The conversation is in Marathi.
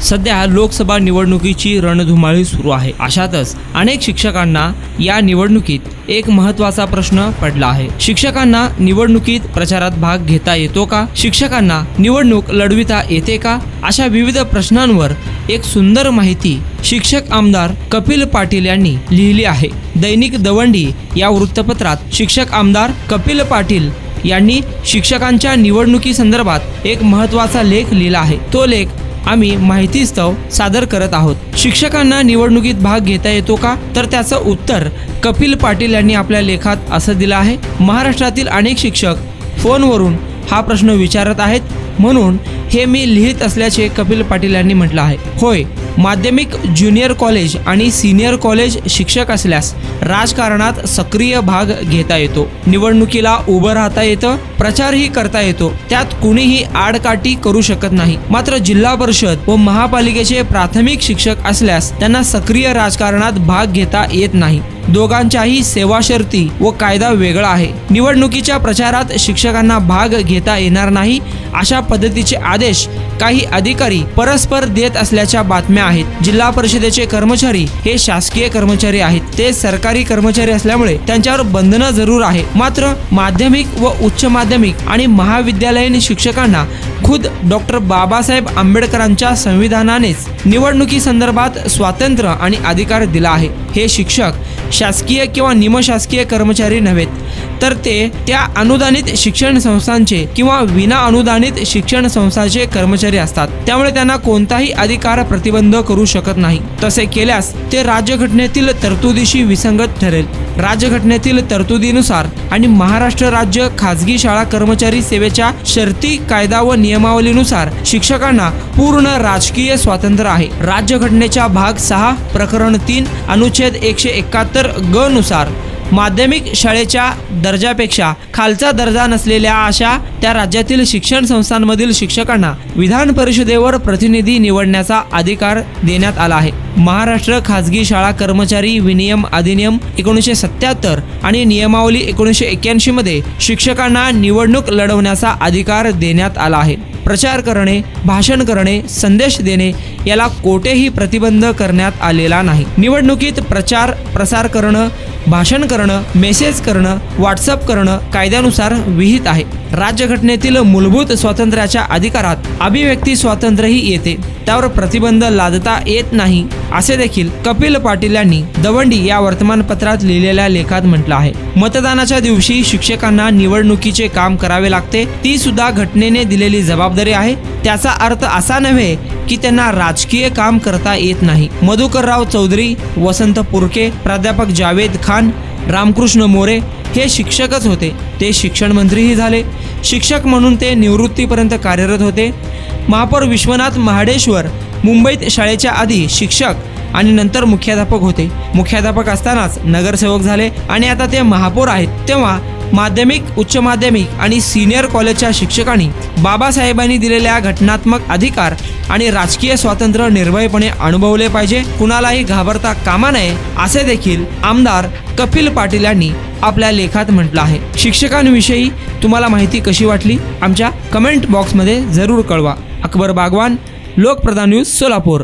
सध्या लोकसभा निवडणुकीची रणधुमाळी सुरू आहे। अशातच अनेक शिक्षकांना या निवडणुकीत एक महत्त्वाचा प्रश्न पडला आहे। शिक्षकांना निवडणुकीत प्रचारात भाग घेता येतो का? शिक्षकांना निवडणूक लढविता येते का? अशा विविध प्रश्नांवर एक सुंदर माहिती शिक्षक आमदार कपिल पाटील यांनी लिहिली आहे। दैनिक दवंडी या वृत्तपत्रात शिक्षक आमदार कपिल पाटील यांनी शिक्षकांच्या निवडणुकी संदर्भात एक महत्त्वाचा लेख लिहिला आहे। तो लेख आम्ही माहितीस्तव सादर करत आहोत। शिक्षकांना निवडणुकीत भाग घेता येतो का? तर त्याचं उत्तर कपिल पाटील यांनी आपल्या लेखात असं दिलं आहे। महाराष्ट्रातील अनेक शिक्षक फोनवरून हा प्रश्न विचारत आहेत, म्हणून हे मी लिहित असल्याचे कपिल पाटील यांनी म्हटलं आहे। होय, माध्यमिक, ज्युनियर कॉलेज आणि सिनियर कॉलेज शिक्षक असल्यास राजकारणात सक्रिय भाग घेता येतो, निवडणुकीला उभं राहता येतं, प्रचारही करता येतो, त्यात कुणीही आडकाठी करू शकत नाही। मात्र जिल्हा परिषद व महापालिकेचे प्राथमिक शिक्षक असल्यास त्यांना सक्रिय राजकारणात भाग घेता येत नाही। दोघांच्याही सेवा शर्ती व कायदा वेगळा आहे। निवडणुकीच्या प्रचारात शिक्षकांना भाग घेता येणार नाही अशा पद्धतीचे आदेश काही अधिकारी परस्पर देत असल्याच्या बातम्या आहेत। जिल्हा परिषदेचे कर्मचारी हे शासकीय कर्मचारी आहेत, ते सरकारी कर्मचारी असल्यामुळे त्यांच्यावर बंधनं जरूर आहे। मात्र माध्यमिक व उच्च माध्यमिक आणि महाविद्यालयीन शिक्षकांना खुद डॉक्टर बाबासाहेब आंबेडकरांच्या संविधानानेच निवडणुकी संदर्भात स्वातंत्र्य आणि अधिकार दिला आहे। हे शिक्षक शासकीय किंवा निमशासकीय कर्मचारी नव्हेत, तर ते त्या अनुदानित शिक्षण संस्थांचे किंवा विना अनुदानित शिक्षण संस्थांचे कर्मचारी असतात। त्यामुळे त्यांना कोणताही अधिकार प्रतिबंध करू शकत नाही। तसे केल्यास ते राज्यघटनेतील तरतुदीशी विसंगत ठरेल। राज्यघटनेतील तरतुदीनुसार आणि महाराष्ट्र राज्य खाजगी शाळा कर्मचारी सेवेच्या शर्ती कायदा व नियमावलीनुसार शिक्षकांना पूर्ण राजकीय स्वातंत्र्य आहे। राज्यघटनेच्या भाग 6 प्रकरण 3 अनुच्छेद 171 ग नुसार माध्यमिक शाळेच्या दर्जापेक्षा खालचा दर्जा नसलेल्या अशा त्या राज्यातील शिक्षण संस्थांमधील शिक्षकांना विधान परिषदेवर प्रतिनिधी निवडण्याचा अधिकार देण्यात आला आहे। महाराष्ट्र खाजगी शाळा कर्मचारी विनियम अधिनियम 1977 आणि नियमावली 1981 मध्ये शिक्षकांना निवडणूक लढवण्याचा अधिकार देण्यात आला आहे। प्रचार करणे, भाषण करणे, संदेश देणे याला कोठेही प्रतिबंध करण्यात आलेला नाही। निवडणुकीत प्रचार प्रसार करणं, भाषण करणं, मेसेज करणं, व्हॉट्सअप करणं कायद्यानुसार विहित आहे। राज्यघटनेतील मूलभूत स्वातंत्र्याच्या अधिकारात अभिव्यक्ती स्वातंत्र्यही येते, त्यावर प्रतिबंध लादता येत नाही असे देखील कपिल पाटील यांनी दवंडी या वर्तमानपत्रात लिहिलेल्या लेखात म्हटलं आहे। मतदानाच्या दिवशी शिक्षकांना निवडणुकीचे काम करावे लागते, ती सुद्धा घटनेने दिलेली जबाबदारी आहे। त्याचा अर्थ असा नव्हे की त्यांना राजकीय काम करता येत नाही। मधुकरराव चौधरी, वसंत पुरके, प्राध्यापक जावेद खान, रामकृष्ण मोरे हे शिक्षकच होते। ते शिक्षण मंत्रीही झाले। शिक्षक म्हणून ते निवृत्तीपर्यंत कार्यरत होते। महापौर विश्वनाथ महाडेश्वर मुंबईत शाळेच्या आधी शिक्षक आणि नंतर मुख्याध्यापक होते। मुख्याध्यापक असतानाच नगरसेवक झाले आणि आता ते महापौर आहेत। तेव्हा माध्यमिक, उच्च माध्यमिक आणि सिनियर कॉलेजच्या शिक्षकांनी बाबासाहेबांनी दिलेल्या घटनात्मक अधिकार आणि राजकीय स्वातंत्र्य निर्भयपणे अनुभवले पाहिजे, कुणालाही घाबरता कामा नये असे देखील आमदार कपिल पाटील यांनी आपल्या लेखात म्हटलं आहे। शिक्षकांविषयी तुम्हाला माहिती कशी वाटली आमच्या कमेंट बॉक्समध्ये जरूर कळवा। अकबर बागवान, लोकप्रधान न्यूज, सोलापूर।